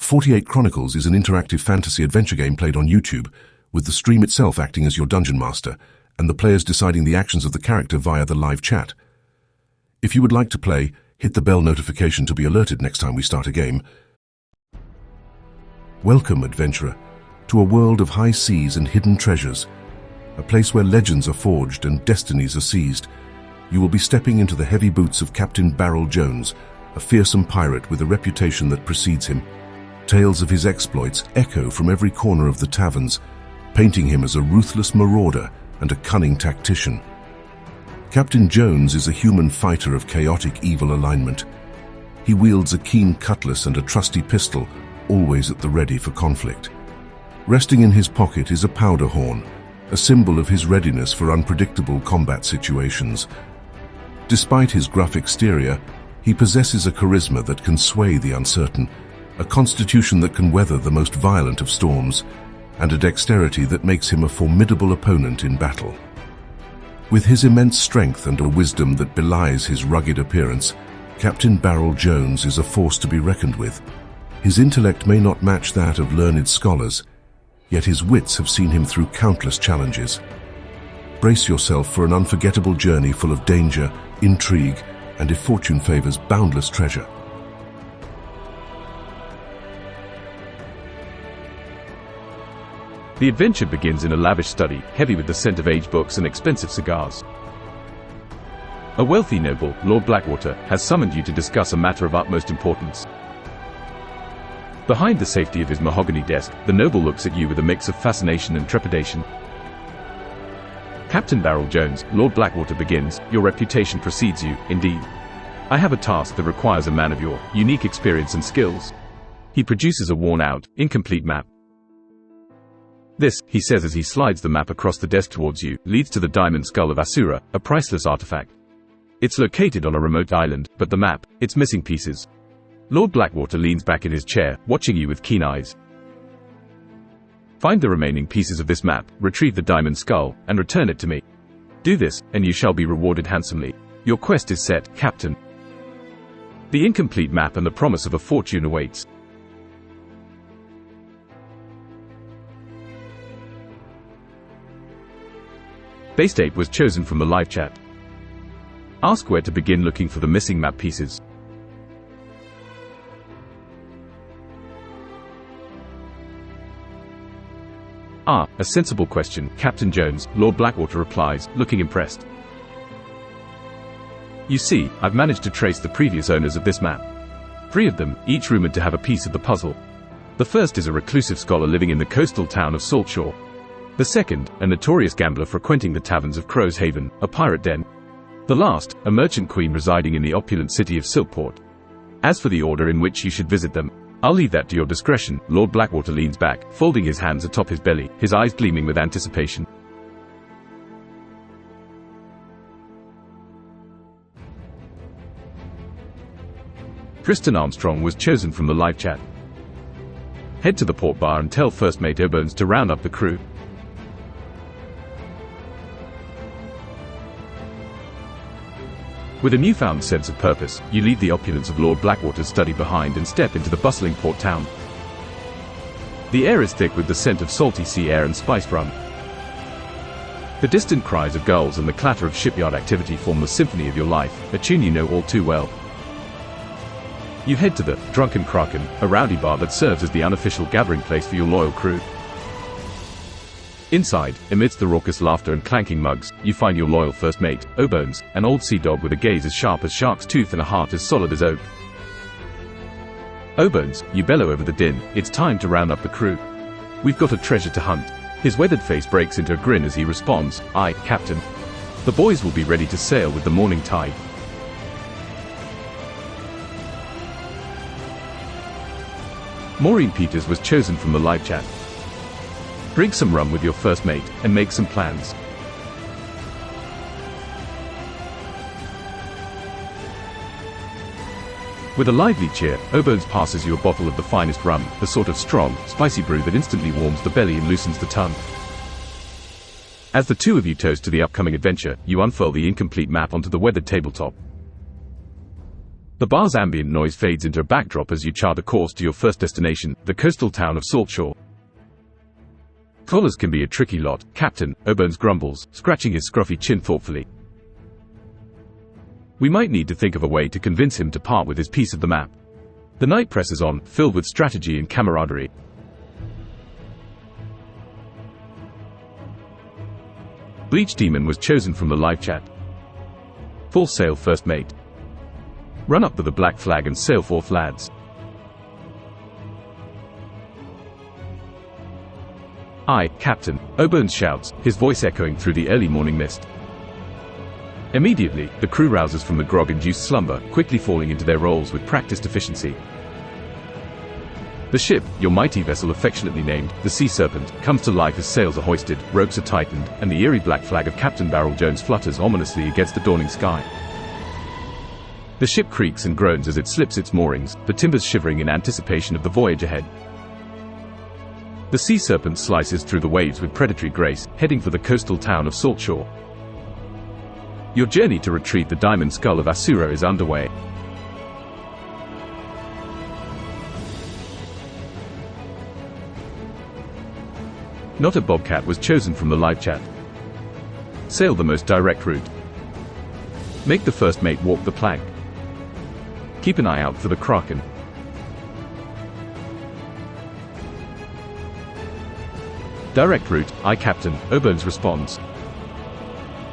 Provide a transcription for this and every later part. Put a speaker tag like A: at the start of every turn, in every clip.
A: 48 Chronicles is an interactive fantasy adventure game played on YouTube, with the stream itself acting as your dungeon master, and the players deciding the actions of the character via the live chat. If you would like to play, hit the bell notification to be alerted next time we start a game. Welcome, adventurer, to a world of high seas and hidden treasures, a place where legends are forged and destinies are seized. You will be stepping into the heavy boots of Captain Barrel Jones, a fearsome pirate with a reputation that precedes him. Tales of his exploits echo from every corner of the taverns, painting him as a ruthless marauder and a cunning tactician. Captain Jones is a human fighter of chaotic evil alignment. He wields a keen cutlass and a trusty pistol, always at the ready for conflict. Resting in his pocket is a powder horn, a symbol of his readiness for unpredictable combat situations. Despite his gruff exterior, he possesses a charisma that can sway the uncertain, a constitution that can weather the most violent of storms, and a dexterity that makes him a formidable opponent in battle. With his immense strength and a wisdom that belies his rugged appearance, Captain Barrel Jones is a force to be reckoned with. His intellect may not match that of learned scholars, yet his wits have seen him through countless challenges. Brace yourself for an unforgettable journey full of danger, intrigue, and, if fortune favors, boundless treasure.
B: The adventure begins in a lavish study, heavy with the scent of aged books and expensive cigars. A wealthy noble, Lord Blackwater, has summoned you to discuss a matter of utmost importance. Behind the safety of his mahogany desk, the noble looks at you with a mix of fascination and trepidation. Captain Barrel Jones, Lord Blackwater begins, your reputation precedes you, indeed. I have a task that requires a man of your unique experience and skills. He produces a worn-out, incomplete map. This, he says as he slides the map across the desk towards you, leads to the diamond skull of Asura, a priceless artifact. It's located on a remote island, but the map, it's missing pieces. Lord Blackwater leans back in his chair, watching you with keen eyes. Find the remaining pieces of this map, retrieve the diamond skull, and return it to me. Do this, and you shall be rewarded handsomely. Your quest is set, Captain. The incomplete map and the promise of a fortune awaits. Base date was chosen from the live chat. Ask where to begin looking for the missing map pieces. A sensible question, Captain Jones, Lord Blackwater replies, looking impressed. You see, I've managed to trace the previous owners of this map. 3 of them, each rumored to have a piece of the puzzle. The first is a reclusive scholar living in the coastal town of Saltshore. The second, a notorious gambler frequenting the taverns of Crow's Haven, a pirate den. The last, a merchant queen residing in the opulent city of Silkport. As for the order in which you should visit them, I'll leave that to your discretion. Lord Blackwater leans back, folding his hands atop his belly, his eyes gleaming with anticipation. Tristan Armstrong was chosen from the live chat. Head to the port bar and tell First Mate O'Bones to round up the crew. With a newfound sense of purpose, you leave the opulence of Lord Blackwater's study behind and step into the bustling port town. The air is thick with the scent of salty sea air and spiced rum. The distant cries of gulls and the clatter of shipyard activity form the symphony of your life, a tune you know all too well. You head to the Drunken Kraken, a rowdy bar that serves as the unofficial gathering place for your loyal crew. Inside, amidst the raucous laughter and clanking mugs, you find your loyal first mate, O'Bones, an old sea dog with a gaze as sharp as shark's tooth and a heart as solid as oak. O'Bones, you bellow over the din, it's time to round up the crew. We've got a treasure to hunt. His weathered face breaks into a grin as he responds, Aye, Captain. The boys will be ready to sail with the morning tide. Maureen Peters was chosen from the live chat. Drink some rum with your first mate, and make some plans. With a lively cheer, O'Bones passes you a bottle of the finest rum, the sort of strong, spicy brew that instantly warms the belly and loosens the tongue. As the two of you toast to the upcoming adventure, you unfurl the incomplete map onto the weathered tabletop. The bar's ambient noise fades into a backdrop as you chart a course to your first destination, the coastal town of Saltshore. Collars can be a tricky lot, Captain O'Bones grumbles, scratching his scruffy chin thoughtfully. We might need to think of a way to convince him to part with his piece of the map. The night presses on, filled with strategy and camaraderie. Bleach Demon was chosen from the live chat. Full sail, first mate. Run up to the black flag and sail forth, lads. Aye, Captain, O'Bones shouts, his voice echoing through the early morning mist. Immediately, the crew rouses from the grog-induced slumber, quickly falling into their roles with practiced efficiency. The ship, your mighty vessel affectionately named, the Sea Serpent, comes to life as sails are hoisted, ropes are tightened, and the eerie black flag of Captain Barrel Jones flutters ominously against the dawning sky. The ship creaks and groans as it slips its moorings, the timbers shivering in anticipation of the voyage ahead. The Sea Serpent slices through the waves with predatory grace, heading for the coastal town of Saltshore. Your journey to retrieve the diamond skull of Asura is underway. Not a bobcat was chosen from the live chat. Sail the most direct route. Make the first mate walk the plank. Keep an eye out for the Kraken. Direct route, aye Captain, O'Bones responds.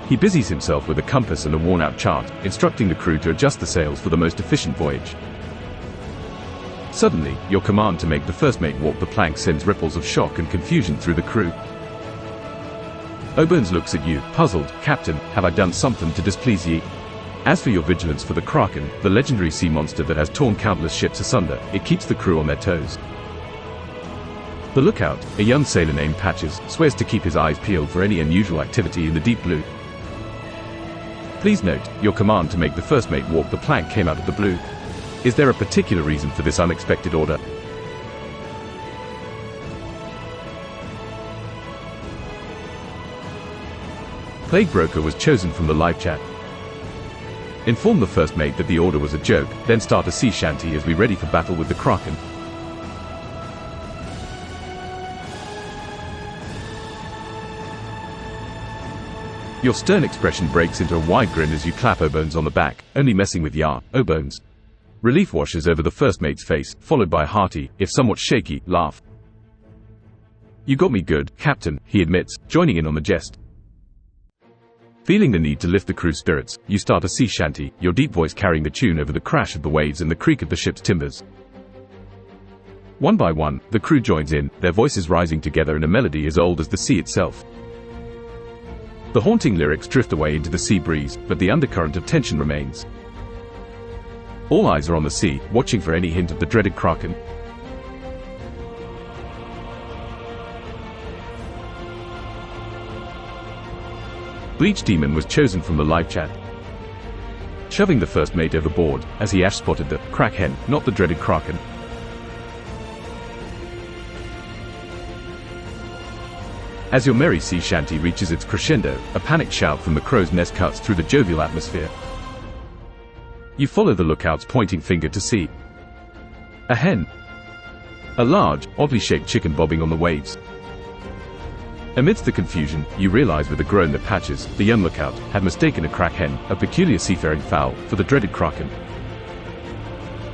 B: He busies himself with a compass and a worn-out chart, instructing the crew to adjust the sails for the most efficient voyage. Suddenly, your command to make the first mate walk the plank sends ripples of shock and confusion through the crew. O'Bones looks at you, puzzled. Captain, have I done something to displease ye? As for your vigilance for the Kraken, the legendary sea monster that has torn countless ships asunder, it keeps the crew on their toes. The lookout, a young sailor named Patches, swears to keep his eyes peeled for any unusual activity in the deep blue. Please note, your command to make the first mate walk the plank came out of the blue. Is there a particular reason for this unexpected order? Plague Broker was chosen from the live chat. Inform the first mate that the order was a joke, then start a sea shanty as we ready for battle with the Kraken. Your stern expression breaks into a wide grin as you clap O'Bones on the back, only messing with ya, O'Bones. Relief washes over the first mate's face, followed by a hearty, if somewhat shaky, laugh. You got me good, Captain, he admits, joining in on the jest. Feeling the need to lift the crew's spirits, you start a sea shanty, your deep voice carrying the tune over the crash of the waves and the creak of the ship's timbers. One by one, the crew joins in, their voices rising together in a melody as old as the sea itself. The haunting lyrics drift away into the sea breeze, but the undercurrent of tension remains. All eyes are on the sea, watching for any hint of the dreaded Kraken. Bleach Demon was chosen from the live chat. Shoving the first mate overboard, as he ash-spotted the crack hen, not the dreaded Kraken. As your merry sea shanty reaches its crescendo, a panicked shout from the crow's nest cuts through the jovial atmosphere. You follow the lookout's pointing finger to sea. A hen. A large, oddly shaped chicken bobbing on the waves. Amidst the confusion, you realize with a groan that Patches, the young lookout, had mistaken a crack hen, a peculiar seafaring fowl, for the dreaded Kraken.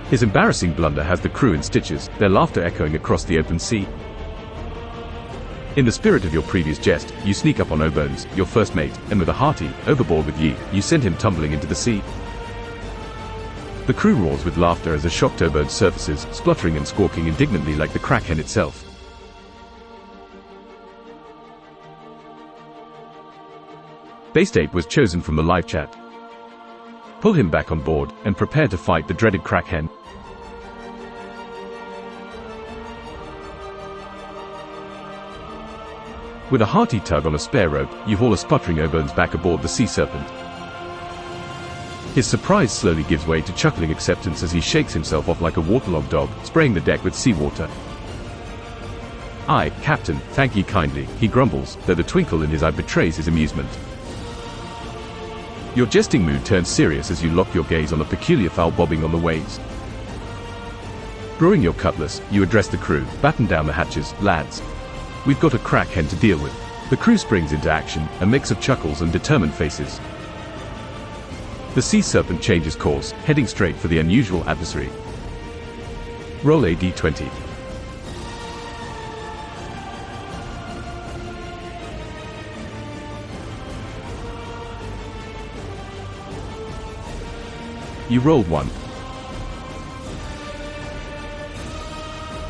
B: His embarrassing blunder has the crew in stitches, their laughter echoing across the open sea. In the spirit of your previous jest, you sneak up on O'Bones, your first mate, and with a hearty, overboard with ye, you send him tumbling into the sea. The crew roars with laughter as a shocked O'Bones surfaces, spluttering and squawking indignantly like the crack hen itself. Based Ape was chosen from the live chat. Pull him back on board, and prepare to fight the dreaded crack hen. With a hearty tug on a spare rope, you haul a sputtering O'Bones back aboard the Sea Serpent. His surprise slowly gives way to chuckling acceptance as he shakes himself off like a waterlogged dog, spraying the deck with seawater. Aye, Captain, thank ye kindly, he grumbles, though the twinkle in his eye betrays his amusement. Your jesting mood turns serious as you lock your gaze on a peculiar fowl bobbing on the waves. Drawing your cutlass, you address the crew. "Batten down the hatches, lads. We've got a crack hen to deal with." The crew springs into action, a mix of chuckles and determined faces. The sea serpent changes course, heading straight for the unusual adversary. Roll a d20. You rolled 1.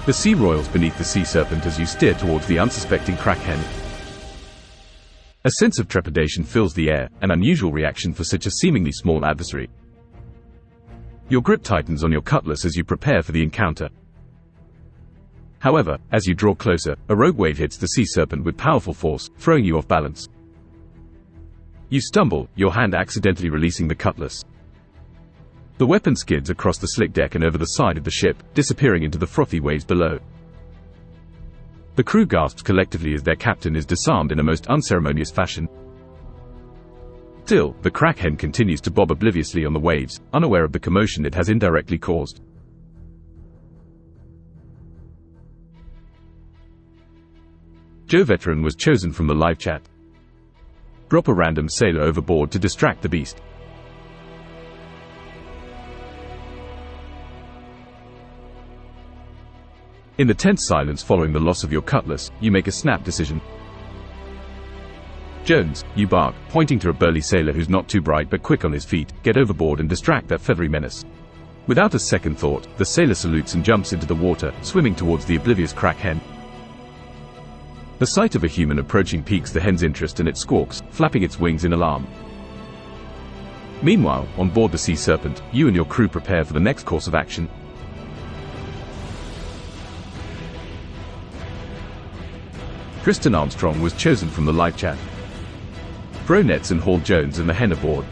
B: The sea roils beneath the sea serpent as you steer towards the unsuspecting crack hen. A sense of trepidation fills the air, an unusual reaction for such a seemingly small adversary. Your grip tightens on your cutlass as you prepare for the encounter. However, as you draw closer, a rogue wave hits the sea serpent with powerful force, throwing you off balance. You stumble, your hand accidentally releasing the cutlass. The weapon skids across the slick deck and over the side of the ship, disappearing into the frothy waves below. The crew gasps collectively as their captain is disarmed in a most unceremonious fashion. Still, the crack hen continues to bob obliviously on the waves, unaware of the commotion it has indirectly caused. Joe Veteran was chosen from the live chat. Drop a random sailor overboard to distract the beast. In the tense silence following the loss of your cutlass, you make a snap decision. "Jones," you bark, pointing to a burly sailor who's not too bright but quick on his feet, "get overboard and distract that feathery menace." Without a second thought, the sailor salutes and jumps into the water, swimming towards the oblivious crack hen. The sight of a human approaching piques the hen's interest and it squawks, flapping its wings in alarm. Meanwhile, on board the sea serpent, you and your crew prepare for the next course of action. Tristan Armstrong was chosen from the live chat. Throw nets and haul Jones and the hen aboard.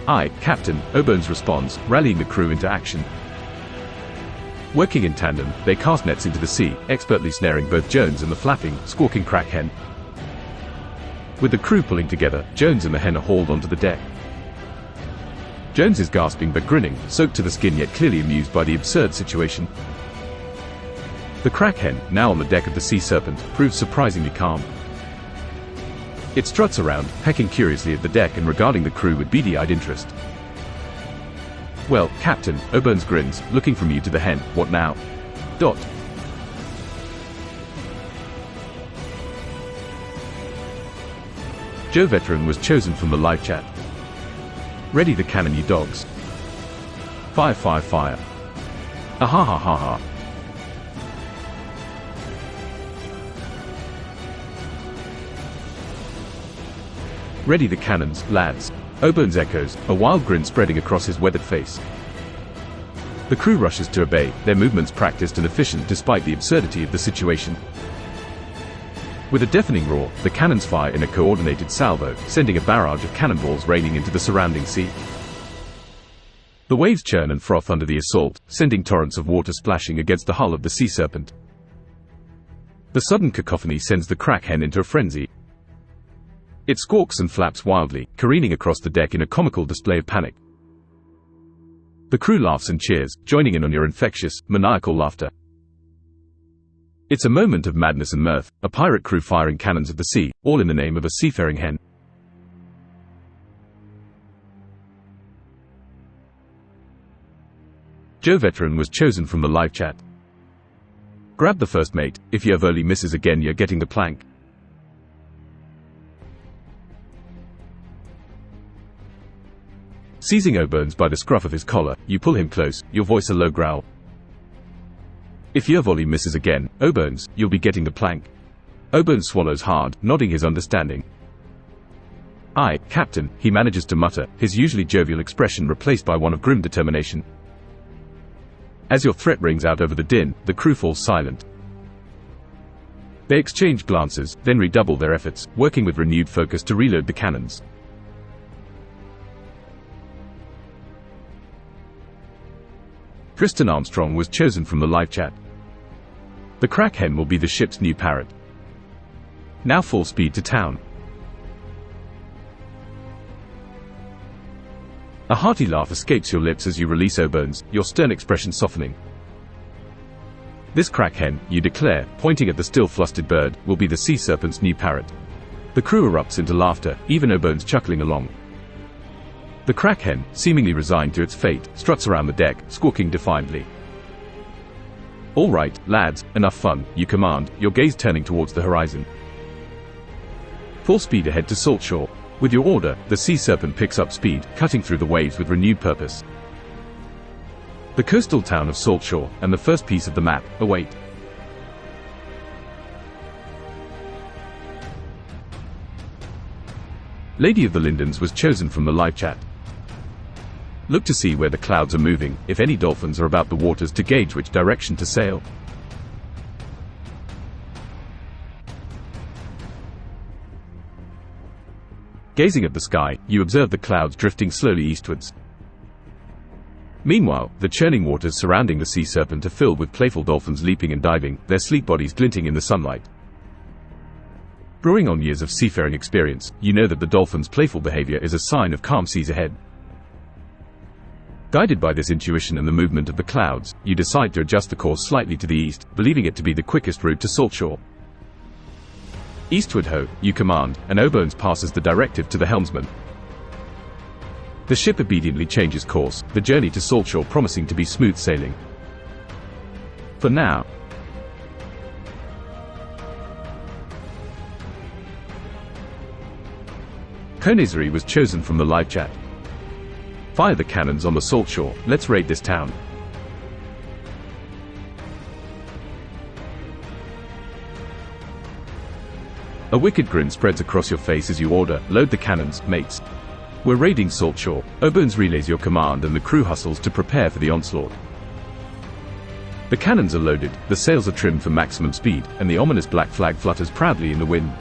B: "Aye, Captain," O'Bones responds, rallying the crew into action. Working in tandem, they cast nets into the sea, expertly snaring both Jones and the flapping, squawking crack hen. With the crew pulling together, Jones and the hen are hauled onto the deck. Jones is gasping but grinning, soaked to the skin yet clearly amused by the absurd situation. The crack hen, now on the deck of the sea serpent, proves surprisingly calm. It struts around, pecking curiously at the deck and regarding the crew with beady-eyed interest. "Well, Captain," O'Bones grins, looking from you to the hen, "what now?" Dot. Joe Veteran was chosen from the live chat. "Ready the cannon, you dogs. Fire, fire, fire. Ah ha ha ha ha. Ready the cannons, lads." O'Bones echoes, a wild grin spreading across his weathered face. The crew rushes to obey, their movements practiced and efficient despite the absurdity of the situation. With a deafening roar, the cannons fire in a coordinated salvo, sending a barrage of cannonballs raining into the surrounding sea. The waves churn and froth under the assault, sending torrents of water splashing against the hull of the sea serpent. The sudden cacophony sends the crack hen into a frenzy. It squawks and flaps wildly, careening across the deck in a comical display of panic. The crew laughs and cheers, joining in on your infectious, maniacal laughter. It's a moment of madness and mirth, a pirate crew firing cannons at the sea, all in the name of a seafaring hen. Joe Veteran was chosen from the live chat. Grab the first mate, if you have early misses again you're getting the plank. Seizing O'Bones by the scruff of his collar, you pull him close, your voice a low growl. "If your volley misses again, O'Bones, you'll be getting the plank." O'Bones swallows hard, nodding his understanding. "Aye, Captain," he manages to mutter, his usually jovial expression replaced by one of grim determination. As your threat rings out over the din, the crew falls silent. They exchange glances, then redouble their efforts, working with renewed focus to reload the cannons. Tristan Armstrong was chosen from the live chat. The Kraken will be the ship's new parrot. Now full speed to town. A hearty laugh escapes your lips as you release O-Bones, your stern expression softening. This Kraken, you declare, pointing at the still flustered bird, will be the sea serpent's new parrot. The crew erupts into laughter, even O-Bones chuckling along. The Kraken, seemingly resigned to its fate, struts around the deck, squawking defiantly. All right, lads, enough fun, you command, your gaze turning towards the horizon. Full speed ahead to Saltshore. With your order, the sea serpent picks up speed, cutting through the waves with renewed purpose. The coastal town of Saltshore, and the first piece of the map, await. Lady of the Lindens was chosen from the live chat. Look to see where the clouds are moving, if any dolphins are about the waters, to gauge which direction to sail. Gazing at the sky, you observe the clouds drifting slowly eastwards. Meanwhile, the churning waters surrounding the sea serpent are filled with playful dolphins leaping and diving, their sleek bodies glinting in the sunlight. Brewing on years of seafaring experience, you know that the dolphin's playful behavior is a sign of calm seas ahead. Guided by this intuition and the movement of the clouds, you decide to adjust the course slightly to the east, believing it to be the quickest route to Saltshore. Eastward ho, you command, and O-Bones passes the directive to the helmsman. The ship obediently changes course, the journey to Saltshore promising to be smooth sailing. For now. Konezari was chosen from the live chat. Fire the cannons on the Saltshore, let's raid this town. A wicked grin spreads across your face as you order, load the cannons, mates. We're raiding Saltshore. O-Bones relays your command and the crew hustles to prepare for the onslaught. The cannons are loaded, the sails are trimmed for maximum speed, and the ominous black flag flutters proudly in the wind.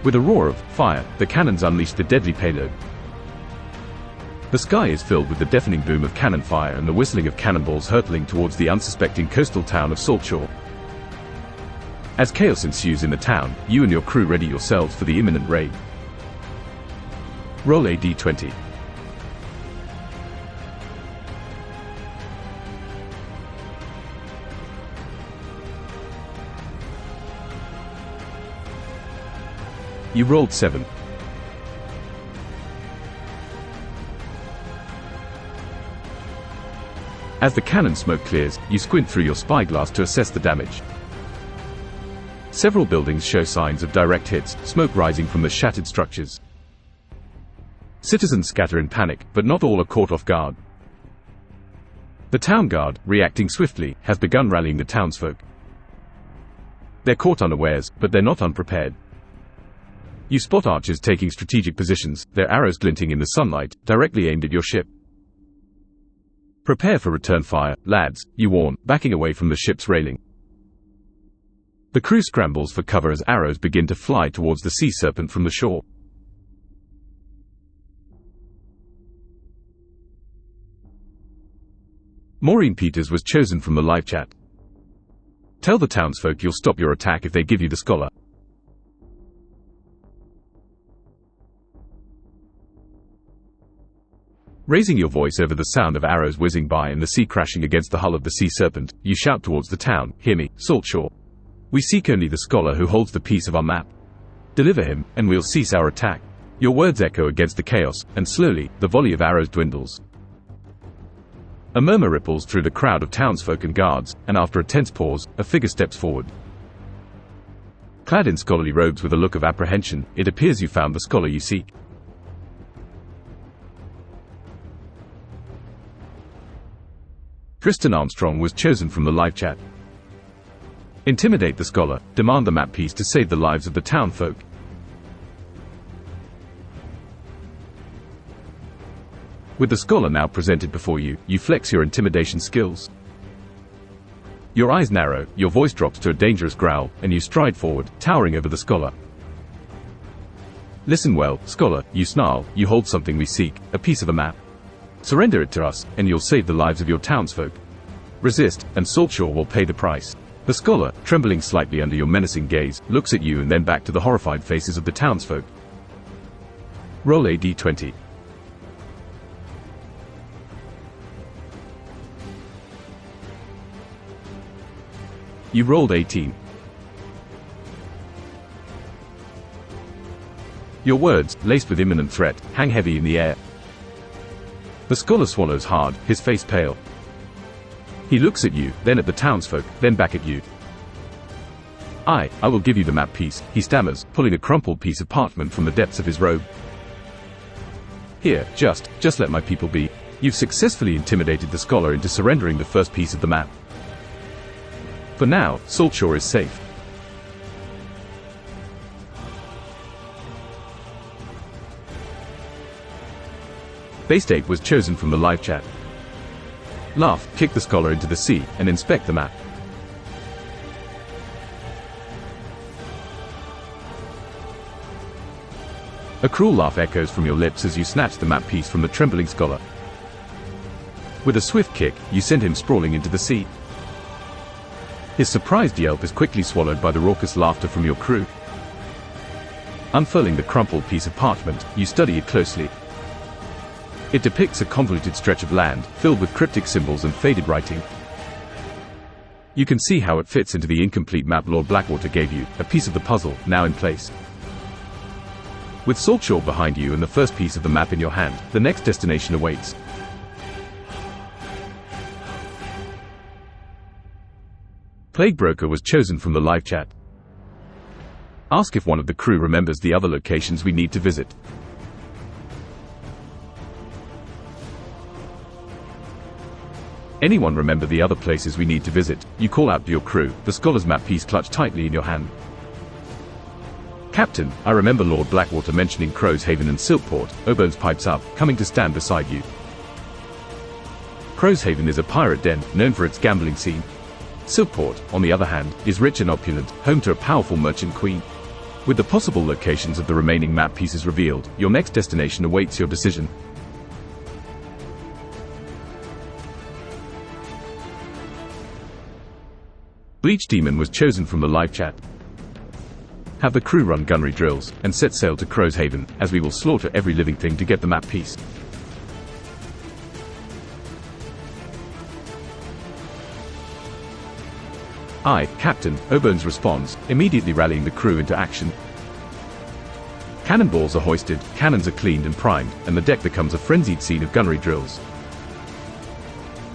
B: With a roar of fire, the cannons unleash the deadly payload. The sky is filled with the deafening boom of cannon fire and the whistling of cannonballs hurtling towards the unsuspecting coastal town of Saltshore. As chaos ensues in the town, you and your crew ready yourselves for the imminent raid. Roll a d20. You rolled 7. As the cannon smoke clears, you squint through your spyglass to assess the damage. Several buildings show signs of direct hits, smoke rising from the shattered structures. Citizens scatter in panic, but not all are caught off guard. The town guard, reacting swiftly, has begun rallying the townsfolk. They're caught unawares, but they're not unprepared. You spot archers taking strategic positions, their arrows glinting in the sunlight, directly aimed at your ship. Prepare for return fire, lads, you warn, backing away from the ship's railing. The crew scrambles for cover as arrows begin to fly towards the sea serpent from the shore. Maureen Peters was chosen from the live chat. Tell the townsfolk you'll stop your attack if they give you the scholar. Raising your voice over the sound of arrows whizzing by and the sea crashing against the hull of the sea serpent, you shout towards the town, "Hear me, Saltshore. We seek only the scholar who holds the piece of our map. Deliver him, and we'll cease our attack." Your words echo against the chaos, and slowly, the volley of arrows dwindles. A murmur ripples through the crowd of townsfolk and guards, and after a tense pause, a figure steps forward. Clad in scholarly robes with a look of apprehension, it appears you found the scholar you seek. Tristan Armstrong was chosen from the live chat. Intimidate the scholar, demand the map piece to save the lives of the townfolk. With the scholar now presented before you, you flex your intimidation skills. Your eyes narrow, your voice drops to a dangerous growl, and you stride forward, towering over the scholar. Listen well, scholar, you snarl, you hold something we seek, a piece of a map. Surrender it to us, and you'll save the lives of your townsfolk. Resist, and Saltshore will pay the price. The scholar, trembling slightly under your menacing gaze, looks at you and then back to the horrified faces of the townsfolk. Roll a d20. You rolled 18. Your words, laced with imminent threat, hang heavy in the air. The scholar swallows hard, his face pale. He looks at you, then at the townsfolk, then back at you. I will give you the map piece, he stammers, pulling a crumpled piece of parchment from the depths of his robe. Here, just let my people be. You've successfully intimidated the scholar into surrendering the first piece of the map. For now, Saltshore is safe. Baystate was chosen from the live chat. Laugh, kick the scholar into the sea, and inspect the map. A cruel laugh echoes from your lips as you snatch the map piece from the trembling scholar. With a swift kick, you send him sprawling into the sea. His surprised yelp is quickly swallowed by the raucous laughter from your crew. Unfurling the crumpled piece of parchment, you study it closely. It depicts a convoluted stretch of land, filled with cryptic symbols and faded writing. You can see how it fits into the incomplete map Lord Blackwater gave you, a piece of the puzzle, now in place. With Saltshore behind you and the first piece of the map in your hand, the next destination awaits. Plague Broker was chosen from the live chat. Ask if one of the crew remembers the other locations we need to visit. Anyone remember the other places we need to visit? You call out to your crew, the scholar's map piece clutched tightly in your hand. Captain, I remember Lord Blackwater mentioning Crow's Haven and Silkport, Obones pipes up, coming to stand beside you. Crow's Haven is a pirate den, known for its gambling scene. Silkport, on the other hand, is rich and opulent, home to a powerful merchant queen. With the possible locations of the remaining map pieces revealed, your next destination awaits your decision. Bleach Demon was chosen from the live chat. Have the crew run gunnery drills, and set sail to Crow's Haven, as we will slaughter every living thing to get the map piece. Aye, Captain, Obones responds, immediately rallying the crew into action. Cannonballs are hoisted, cannons are cleaned and primed, and the deck becomes a frenzied scene of gunnery drills.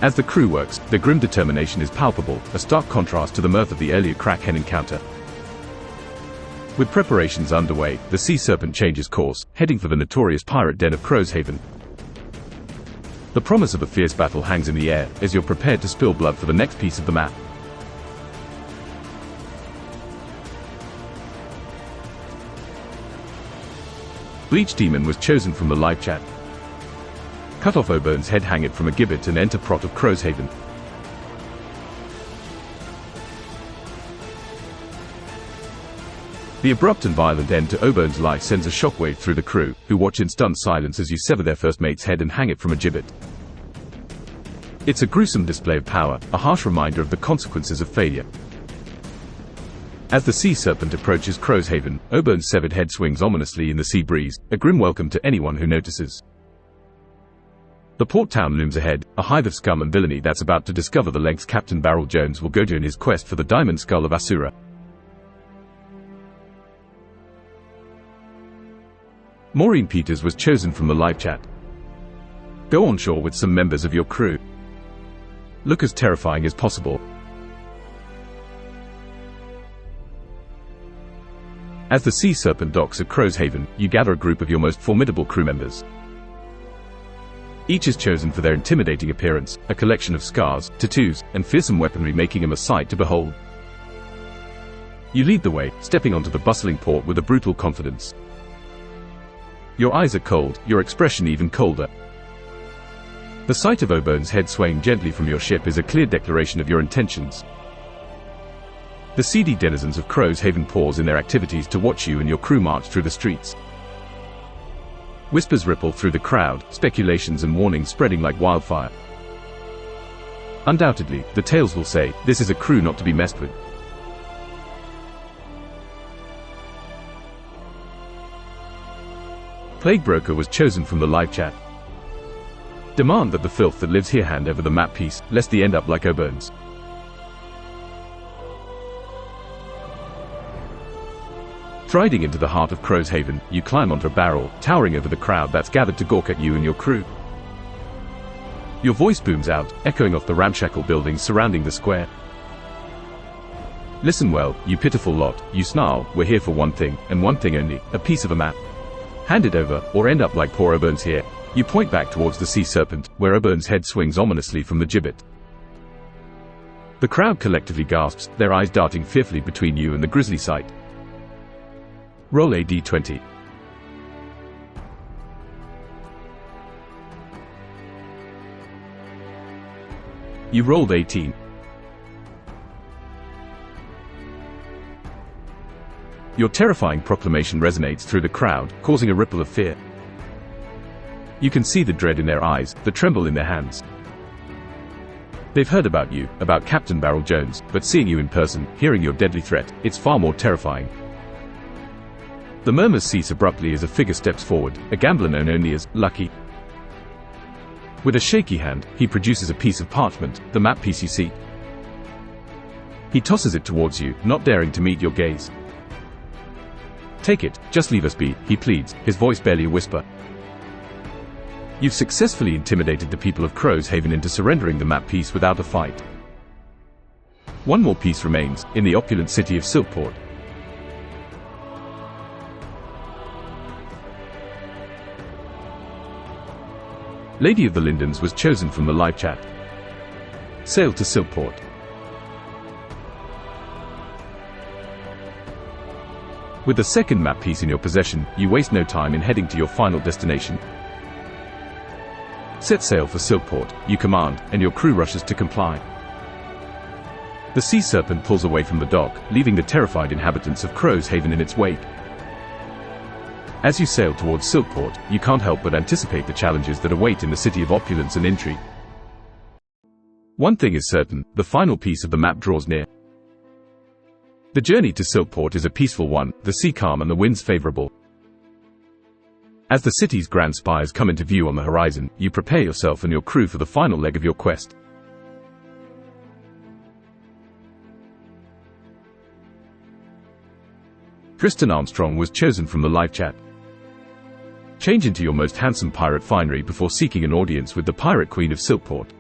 B: As the crew works, their grim determination is palpable, a stark contrast to the mirth of the earlier Kraken encounter. With preparations underway, the Sea Serpent changes course, heading for the notorious pirate den of Crow's Haven. The promise of a fierce battle hangs in the air, as you're prepared to spill blood for the next piece of the map. Bleach Demon was chosen from the live chat. Cut off Obone's head, hang it from a gibbet and enter Prot of Crow's Haven. The abrupt and violent end to Obone's life sends a shockwave through the crew, who watch in stunned silence as you sever their first mate's head and hang it from a gibbet. It's a gruesome display of power, a harsh reminder of the consequences of failure. As the Sea Serpent approaches Crow's Haven, Obone's severed head swings ominously in the sea breeze, a grim welcome to anyone who notices. The port town looms ahead, a hive of scum and villainy that's about to discover the lengths Captain Barrel Jones will go to in his quest for the diamond skull of Asura. Maureen Peters was chosen from the live chat. Go on shore with some members of your crew. Look as terrifying as possible. As the Sea Serpent docks at Crow's Haven, you gather a group of your most formidable crew members. Each is chosen for their intimidating appearance, a collection of scars, tattoos, and fearsome weaponry making them a sight to behold. You lead the way, stepping onto the bustling port with a brutal confidence. Your eyes are cold, your expression even colder. The sight of Obone's head swaying gently from your ship is a clear declaration of your intentions. The seedy denizens of Crow's Haven pause in their activities to watch you and your crew march through the streets. Whispers ripple through the crowd, speculations and warnings spreading like wildfire. Undoubtedly, the tales will say, this is a crew not to be messed with. Plague Broker was chosen from the live chat. Demand that the filth that lives here hand over the map piece, lest they end up like Oberns. Striding into the heart of Crow's Haven, you climb onto a barrel, towering over the crowd that's gathered to gawk at you and your crew. Your voice booms out, echoing off the ramshackle buildings surrounding the square. Listen well, you pitiful lot, you snarl, we're here for one thing, and one thing only, a piece of a map. Hand it over, or end up like poor Oberns here. You point back towards the sea serpent, where Obern's head swings ominously from the gibbet. The crowd collectively gasps, their eyes darting fearfully between you and the grisly sight. Roll a d20. You rolled 18. Your terrifying proclamation resonates through the crowd, causing a ripple of fear. You can see the dread in their eyes, the tremble in their hands. They've heard about you, about Captain Barrel Jones, but seeing you in person, hearing your deadly threat, it's far more terrifying. The murmurs cease abruptly as a figure steps forward, a gambler known only as Lucky. With a shaky hand, he produces a piece of parchment, the map piece you seek. He tosses it towards you, not daring to meet your gaze. Take it, just leave us be, he pleads, his voice barely a whisper. You've successfully intimidated the people of Crow's Haven into surrendering the map piece without a fight. One more piece remains, in the opulent city of Silkport. Lady of the Lindens was chosen from the live chat. Sail to Silkport. With the second map piece in your possession, you waste no time in heading to your final destination. Set sail for Silkport, you command, and your crew rushes to comply. The sea serpent pulls away from the dock, leaving the terrified inhabitants of Crow's Haven in its wake. As you sail towards Silkport, you can't help but anticipate the challenges that await in the city of opulence and intrigue. One thing is certain, the final piece of the map draws near. The journey to Silkport is a peaceful one, the sea calm and the winds favorable. As the city's grand spires come into view on the horizon, you prepare yourself and your crew for the final leg of your quest. Tristan Armstrong was chosen from the live chat. Change into your most handsome pirate finery before seeking an audience with the Pirate Queen of Silkport.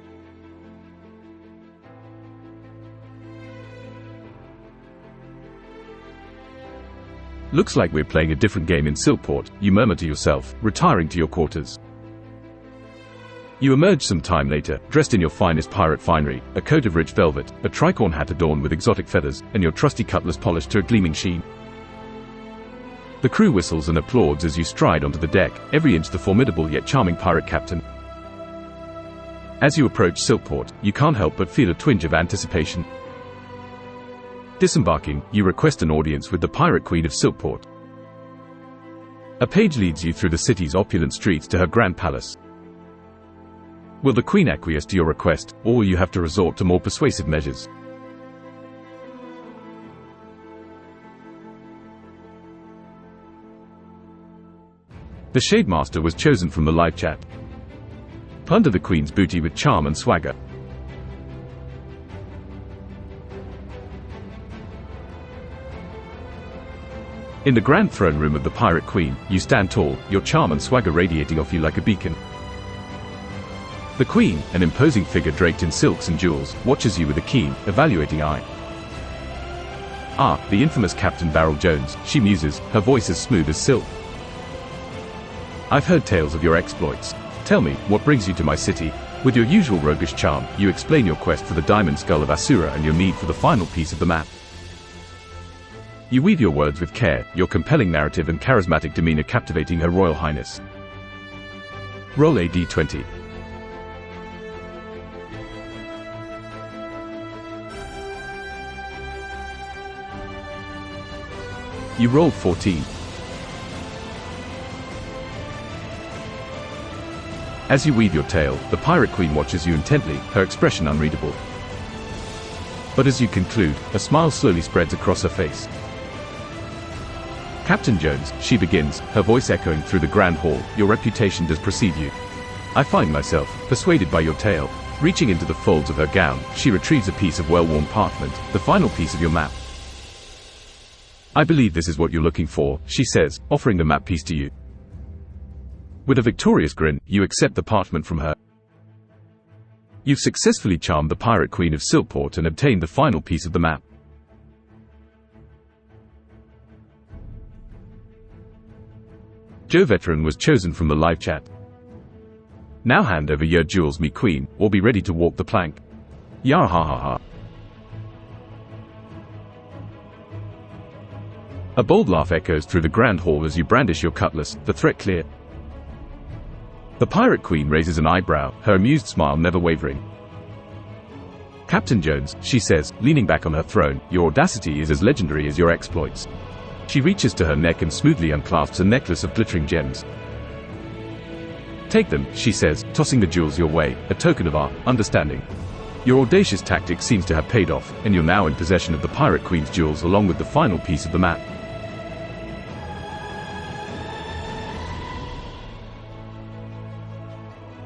B: Looks like we're playing a different game in Silkport, you murmur to yourself, retiring to your quarters. You emerge some time later, dressed in your finest pirate finery, a coat of rich velvet, a tricorn hat adorned with exotic feathers, and your trusty cutlass polished to a gleaming sheen. The crew whistles and applauds as you stride onto the deck, every inch the formidable yet charming pirate captain. As you approach Silkport, you can't help but feel a twinge of anticipation. Disembarking, you request an audience with the Pirate Queen of Silkport. A page leads you through the city's opulent streets to her grand palace. Will the Queen acquiesce to your request, or will you have to resort to more persuasive measures? The Shademaster was chosen from the live chat. Plunder the Queen's booty with charm and swagger. In the grand throne room of the Pirate Queen, you stand tall, your charm and swagger radiating off you like a beacon. The Queen, an imposing figure draped in silks and jewels, watches you with a keen, evaluating eye. Ah, the infamous Captain Barrel Jones, she muses, her voice as smooth as silk. I've heard tales of your exploits. Tell me, what brings you to my city? With your usual roguish charm, you explain your quest for the diamond skull of Asura and your need for the final piece of the map. You weave your words with care, your compelling narrative and charismatic demeanor captivating Her Royal Highness. Roll a d20. You rolled 14. As you weave your tale, the Pirate Queen watches you intently, her expression unreadable. But as you conclude, a smile slowly spreads across her face. Captain Jones, she begins, her voice echoing through the grand hall, your reputation does precede you. I find myself, persuaded by your tale. Reaching into the folds of her gown, she retrieves a piece of well-worn parchment, the final piece of your map. I believe this is what you're looking for, she says, offering the map piece to you. With a victorious grin, you accept the parchment from her. You've successfully charmed the Pirate Queen of Silkport and obtained the final piece of the map. Joe Veteran was chosen from the live chat. Now hand over your jewels, me queen, or be ready to walk the plank. Yar ha ha ha. A bold laugh echoes through the grand hall as you brandish your cutlass, the threat clear. The Pirate Queen raises an eyebrow, her amused smile never wavering. Captain Jones, she says, leaning back on her throne, your audacity is as legendary as your exploits. She reaches to her neck and smoothly unclasps a necklace of glittering gems. Take them, she says, tossing the jewels your way, a token of our understanding. Your audacious tactic seems to have paid off, and you're now in possession of the Pirate Queen's jewels along with the final piece of the map.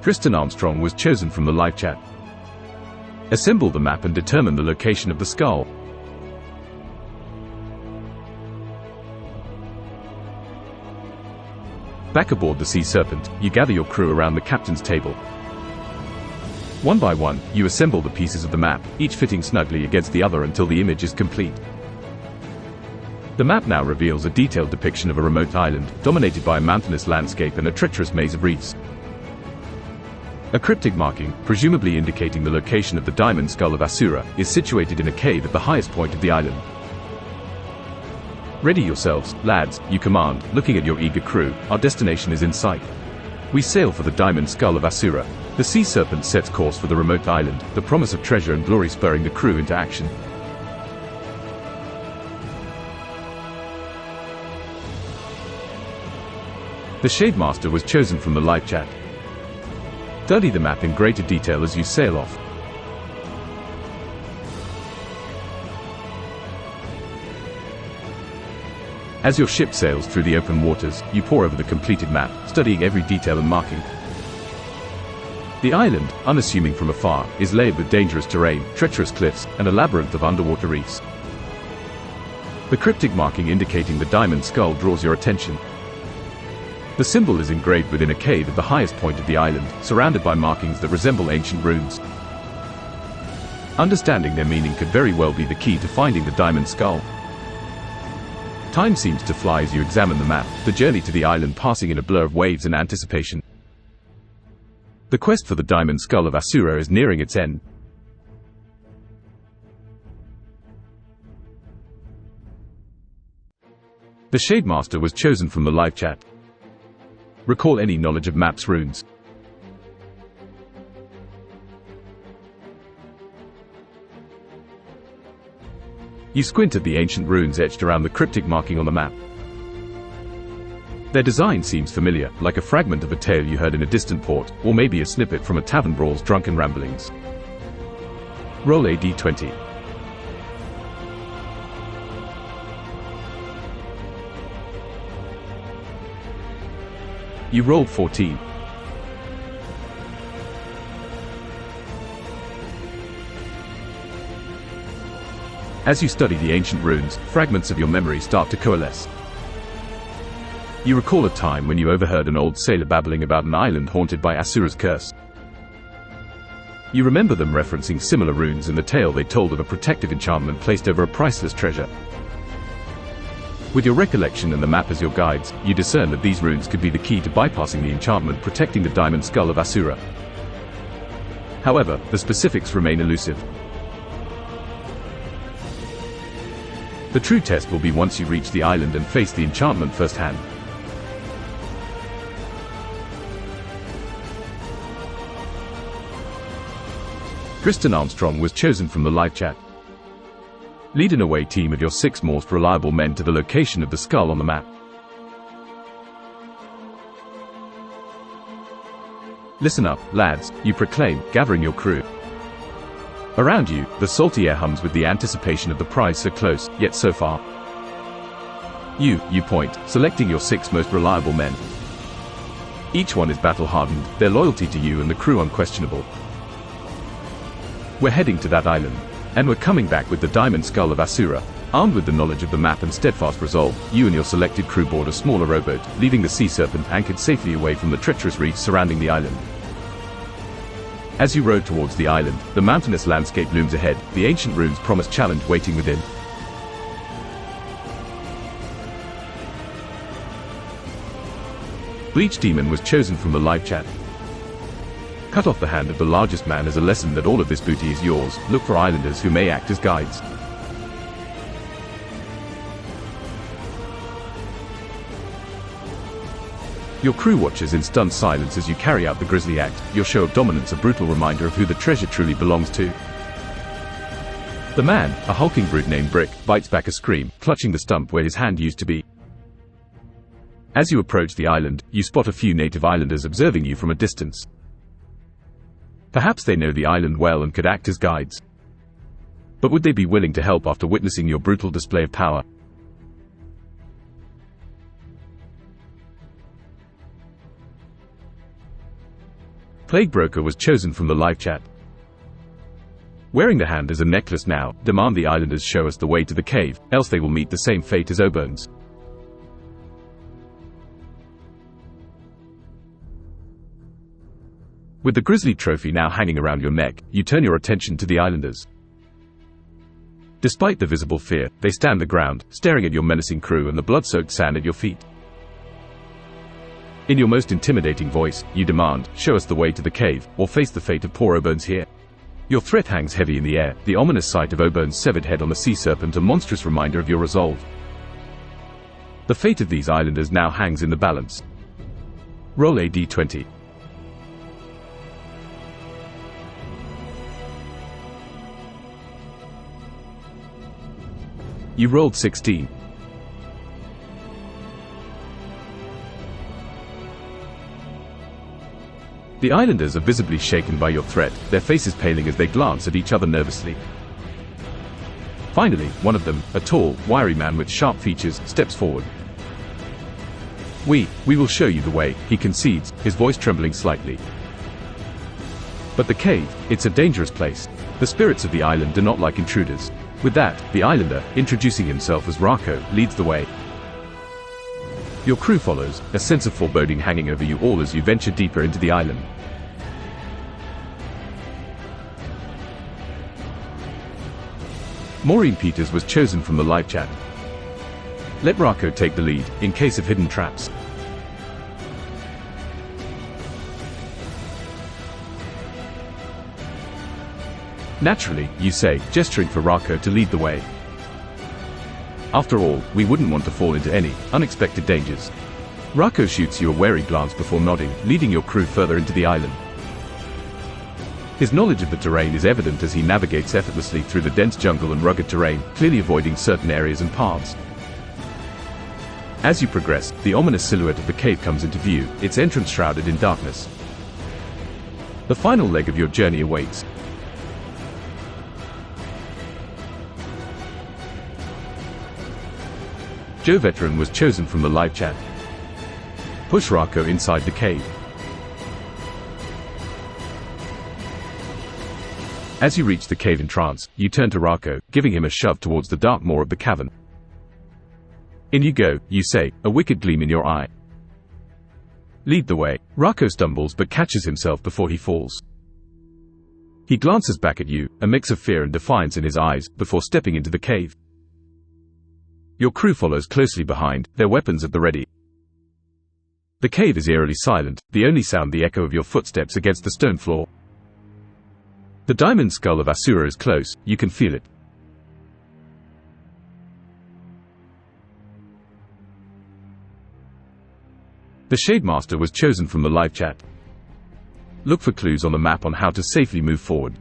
B: Tristan Armstrong was chosen from the live chat. Assemble the map and determine the location of the skull. Back aboard the Sea Serpent, you gather your crew around the captain's table. One by one, you assemble the pieces of the map, each fitting snugly against the other until the image is complete. The map now reveals a detailed depiction of a remote island, dominated by a mountainous landscape and a treacherous maze of reefs. A cryptic marking, presumably indicating the location of the diamond skull of Asura, is situated in a cave at the highest point of the island. Ready yourselves, lads, you command, looking at your eager crew, our destination is in sight. We sail for the diamond skull of Asura. The Sea Serpent sets course for the remote island, the promise of treasure and glory spurring the crew into action. The Shademaster was chosen from the live chat. Study the map in greater detail as you sail off. As your ship sails through the open waters, you pore over the completed map, studying every detail and marking. The island, unassuming from afar, is layered with dangerous terrain, treacherous cliffs, and a labyrinth of underwater reefs. The cryptic marking indicating the diamond skull draws your attention. The symbol is engraved within a cave at the highest point of the island, surrounded by markings that resemble ancient runes. Understanding their meaning could very well be the key to finding the diamond skull. Time seems to fly as you examine the map, the journey to the island passing in a blur of waves and anticipation. The quest for the diamond skull of Asura is nearing its end. The Shademaster was chosen from the live chat. Recall any knowledge of map's runes. You squint at the ancient runes etched around the cryptic marking on the map. Their design seems familiar, like a fragment of a tale you heard in a distant port, or maybe a snippet from a tavern brawl's drunken ramblings. Roll a d20. You rolled 14. As you study the ancient runes, fragments of your memory start to coalesce. You recall a time when you overheard an old sailor babbling about an island haunted by Asura's curse. You remember them referencing similar runes in the tale they told of a protective enchantment placed over a priceless treasure. With your recollection and the map as your guides, you discern that these runes could be the key to bypassing the enchantment protecting the diamond skull of Asura. However, the specifics remain elusive. The true test will be once you reach the island and face the enchantment firsthand. Tristan Armstrong was chosen from the live chat. Lead an away team of your 6 most reliable men to the location of the skull on the map. "Listen up, lads," you proclaim, gathering your crew. Around you, the salty air hums with the anticipation of the prize so close, yet so far. You point, selecting your 6 most reliable men. Each one is battle-hardened, their loyalty to you and the crew unquestionable. We're heading to that island, and we're coming back with the diamond skull of Asura. Armed with the knowledge of the map and steadfast resolve, you and your selected crew board a smaller rowboat, leaving the sea serpent anchored safely away from the treacherous reefs surrounding the island. As you row towards the island, the mountainous landscape looms ahead, the ancient runes promise challenge waiting within. Bleach Demon was chosen from the live chat. Cut off the hand of the largest man as a lesson that all of this booty is yours. Look for islanders who may act as guides. Your crew watches in stunned silence as you carry out the grisly act, your show of dominance a brutal reminder of who the treasure truly belongs to. The man, a hulking brute named Brick, bites back a scream, clutching the stump where his hand used to be. As you approach the island, you spot a few native islanders observing you from a distance. Perhaps they know the island well and could act as guides. But would they be willing to help after witnessing your brutal display of power? Plague Broker was chosen from the live chat. Wearing the hand as a necklace now, demand the islanders show us the way to the cave, else they will meet the same fate as Obones. With the grisly trophy now hanging around your neck, you turn your attention to the islanders. Despite the visible fear, they stand the ground, staring at your menacing crew and the blood-soaked sand at your feet. In your most intimidating voice, you demand, show us the way to the cave, or face the fate of poor Obones here. Your threat hangs heavy in the air, the ominous sight of Obone's severed head on the sea serpent a monstrous reminder of your resolve. The fate of these islanders now hangs in the balance. Roll a d20. You rolled 16. The islanders are visibly shaken by your threat, their faces paling as they glance at each other nervously. Finally, one of them, a tall, wiry man with sharp features, steps forward. We will show you the way, he concedes, his voice trembling slightly. But the cave, it's a dangerous place. The spirits of the island do not like intruders. With that, the islander, introducing himself as Rako, leads the way. Your crew follows, a sense of foreboding hanging over you all as you venture deeper into the island. Maureen Peters was chosen from the live chat. Let Rako take the lead, in case of hidden traps. Naturally, you say, gesturing for Rako to lead the way. After all, we wouldn't want to fall into any unexpected dangers. Rako shoots you a wary glance before nodding, leading your crew further into the island. His knowledge of the terrain is evident as he navigates effortlessly through the dense jungle and rugged terrain, clearly avoiding certain areas and paths. As you progress, the ominous silhouette of the cave comes into view, its entrance shrouded in darkness. The final leg of your journey awaits. Joe Veteran was chosen from the live chat. Push Rako inside the cave. As you reach the cave entrance, you turn to Rako, giving him a shove towards the dark maw of the cavern. In you go, you say, a wicked gleam in your eye. Lead the way. Rako stumbles but catches himself before he falls. He glances back at you, a mix of fear and defiance in his eyes, before stepping into the cave. Your crew follows closely behind, their weapons at the ready. The cave is eerily silent, the only sound the echo of your footsteps against the stone floor. The diamond skull of Asura is close, you can feel it. The Shademaster was chosen from the live chat. Look for clues on the map on how to safely move forward.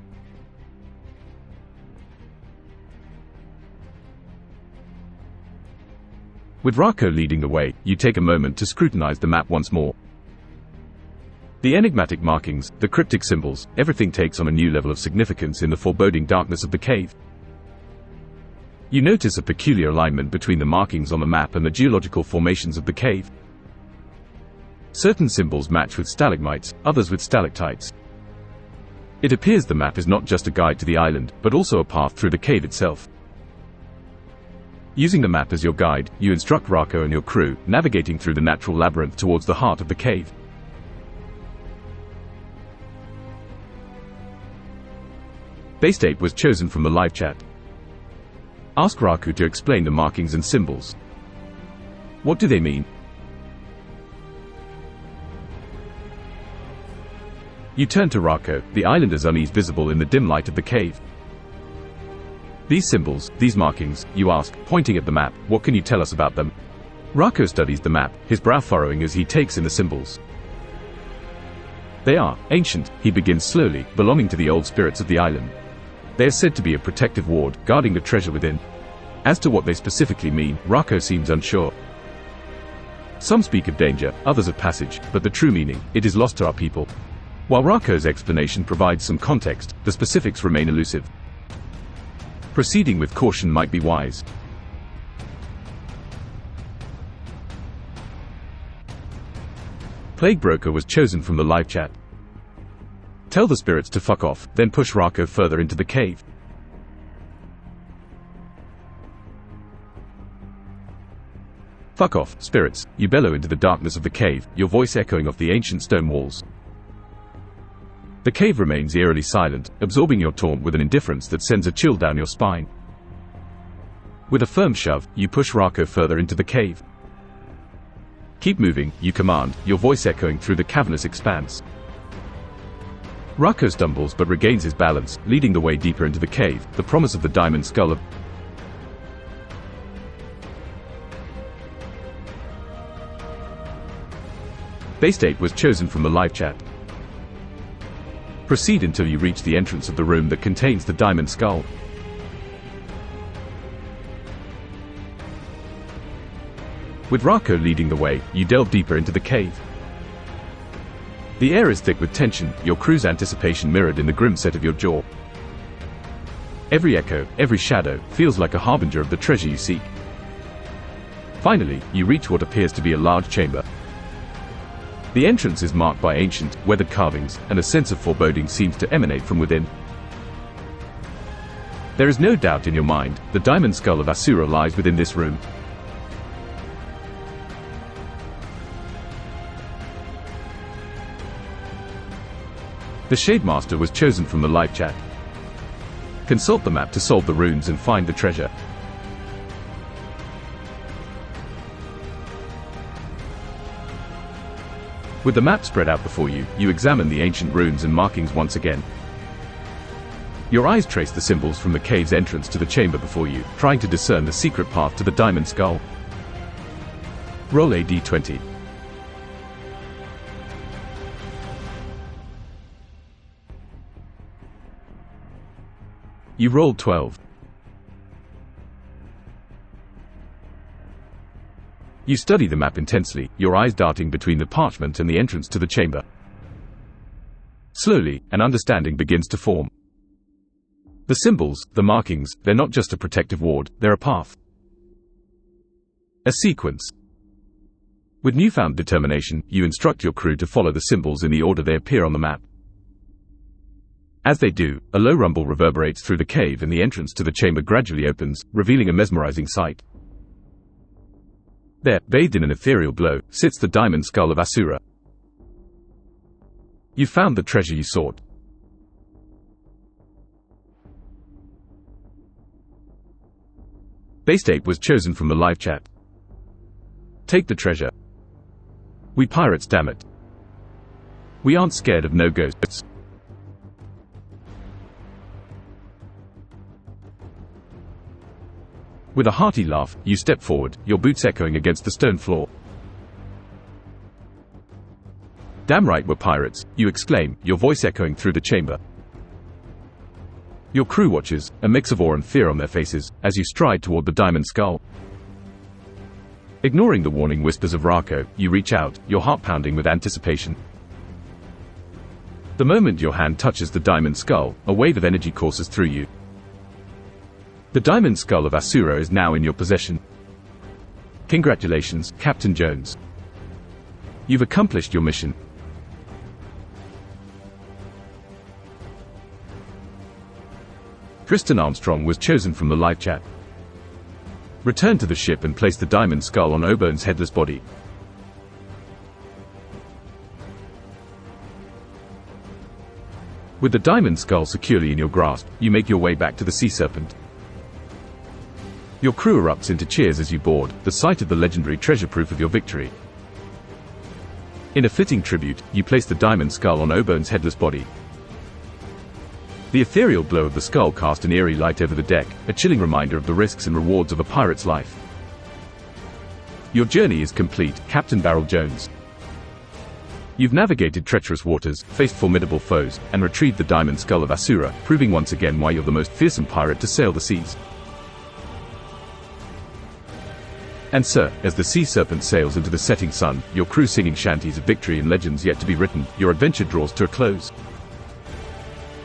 B: With Rako leading the way, you take a moment to scrutinize the map once more. The enigmatic markings, the cryptic symbols, everything takes on a new level of significance in the foreboding darkness of the cave. You notice a peculiar alignment between the markings on the map and the geological formations of the cave. Certain symbols match with stalagmites, others with stalactites. It appears the map is not just a guide to the island, but also a path through the cave itself. Using the map as your guide, you instruct Rako and your crew, navigating through the natural labyrinth towards the heart of the cave. Base date was chosen from the live chat. Ask Raku to explain the markings and symbols. What do they mean? You turn to Rako, the islander's unease visible in the dim light of the cave. These symbols, these markings, you ask, pointing at the map, what can you tell us about them? Rako studies the map, his brow furrowing as he takes in the symbols. They are ancient, he begins slowly, belonging to the old spirits of the island. They are said to be a protective ward, guarding the treasure within. As to what they specifically mean, Rako seems unsure. Some speak of danger, others of passage, but the true meaning, it is lost to our people. While Rako's explanation provides some context, the specifics remain elusive. Proceeding with caution might be wise. Plague Broker was chosen from the live chat. Tell the spirits to fuck off, then push Rako further into the cave. Fuck off, spirits, you bellow into the darkness of the cave, your voice echoing off the ancient stone walls. The cave remains eerily silent, absorbing your taunt with an indifference that sends a chill down your spine. With a firm shove, you push Rako further into the cave. Keep moving, you command, your voice echoing through the cavernous expanse. Rako stumbles but regains his balance, leading the way deeper into the cave, the promise of the diamond skull of... Base date was chosen from the live chat. Proceed until you reach the entrance of the room that contains the diamond skull. With Rako leading the way, you delve deeper into the cave. The air is thick with tension, your crew's anticipation mirrored in the grim set of your jaw. Every echo, every shadow, feels like a harbinger of the treasure you seek. Finally, you reach what appears to be a large chamber. The entrance is marked by ancient, weathered carvings, and a sense of foreboding seems to emanate from within. There is no doubt in your mind, the diamond skull of Asura lies within this room. The Shademaster was chosen from the live chat. Consult the map to solve the runes and find the treasure. With the map spread out before you, you examine the ancient runes and markings once again. Your eyes trace the symbols from the cave's entrance to the chamber before you, trying to discern the secret path to the diamond skull. Roll a d20. You rolled 12. You study the map intensely, your eyes darting between the parchment and the entrance to the chamber. Slowly, an understanding begins to form. The symbols, the markings, they're not just a protective ward, they're a path. A sequence. With newfound determination, you instruct your crew to follow the symbols in the order they appear on the map. As they do, a low rumble reverberates through the cave and the entrance to the chamber gradually opens, revealing a mesmerizing sight. There, bathed in an ethereal glow, sits the diamond skull of Asura. You found the treasure you sought. Base date was chosen from the live chat. Take the treasure. We pirates, damn it. We aren't scared of no ghosts. With a hearty laugh, you step forward, your boots echoing against the stone floor. Damn right we're pirates, you exclaim, your voice echoing through the chamber. Your crew watches, a mix of awe and fear on their faces, as you stride toward the diamond skull. Ignoring the warning whispers of Rako, you reach out, your heart pounding with anticipation. The moment your hand touches the diamond skull, a wave of energy courses through you. The diamond skull of Asura is now in your possession. Congratulations, Captain Jones. You've accomplished your mission. Tristan Armstrong was chosen from the live chat. Return to the ship and place the diamond skull on Oburn's headless body. With the diamond skull securely in your grasp, you make your way back to the Sea Serpent. Your crew erupts into cheers as you board, the sight of the legendary treasure proof of your victory. In a fitting tribute, you place the diamond skull on Oburn's headless body. The ethereal glow of the skull cast an eerie light over the deck, a chilling reminder of the risks and rewards of a pirate's life. Your journey is complete, Captain Beryl Jones. You've navigated treacherous waters, faced formidable foes, and retrieved the diamond skull of Asura, proving once again why you're the most fearsome pirate to sail the seas. And sir, as the Sea Serpent sails into the setting sun, your crew singing shanties of victory and legends yet to be written, your adventure draws to a close.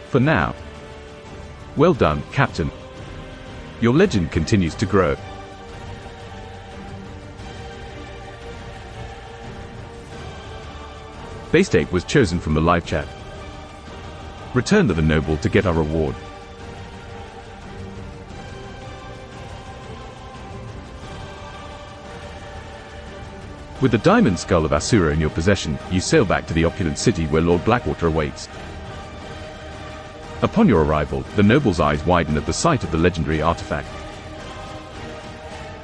B: For now. Well done, Captain. Your legend continues to grow. Baystate was chosen from the live chat. Return to the Noble to get our reward. With the diamond skull of Asura in your possession, you sail back to the opulent city where Lord Blackwater awaits. Upon your arrival, the noble's eyes widen at the sight of the legendary artifact.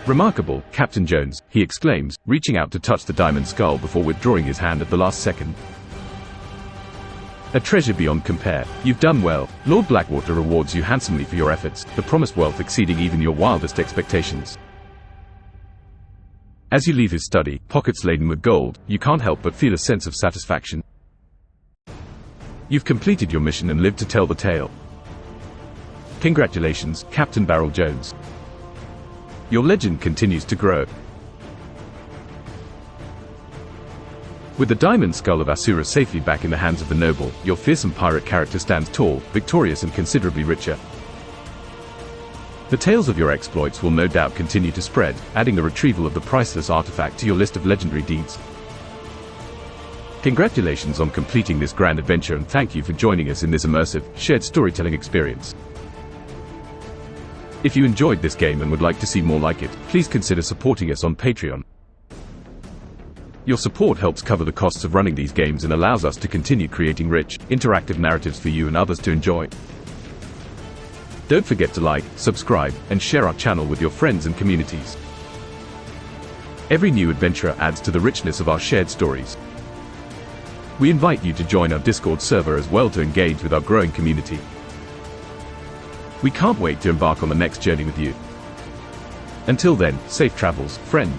B: Remarkable, Captain Jones, he exclaims, reaching out to touch the diamond skull before withdrawing his hand at the last second. A treasure beyond compare. You've done well. Lord Blackwater rewards you handsomely for your efforts, the promised wealth exceeding even your wildest expectations. As you leave his study, pockets laden with gold, you can't help but feel a sense of satisfaction. You've completed your mission and lived to tell the tale. Congratulations, Captain Beryl Jones. Your legend continues to grow. With the diamond skull of Asura safely back in the hands of the noble, your fearsome pirate character stands tall, victorious and considerably richer. The tales of your exploits will no doubt continue to spread, adding the retrieval of the priceless artifact to your list of legendary deeds. Congratulations on completing this grand adventure and thank you for joining us in this immersive, shared storytelling experience. If you enjoyed this game and would like to see more like it, please consider supporting us on Patreon. Your support helps cover the costs of running these games and allows us to continue creating rich, interactive narratives for you and others to enjoy. Don't forget to like, subscribe, and share our channel with your friends and communities. Every new adventurer adds to the richness of our shared stories. We invite you to join our Discord server as well to engage with our growing community. We can't wait to embark on the next journey with you. Until then, safe travels, friend.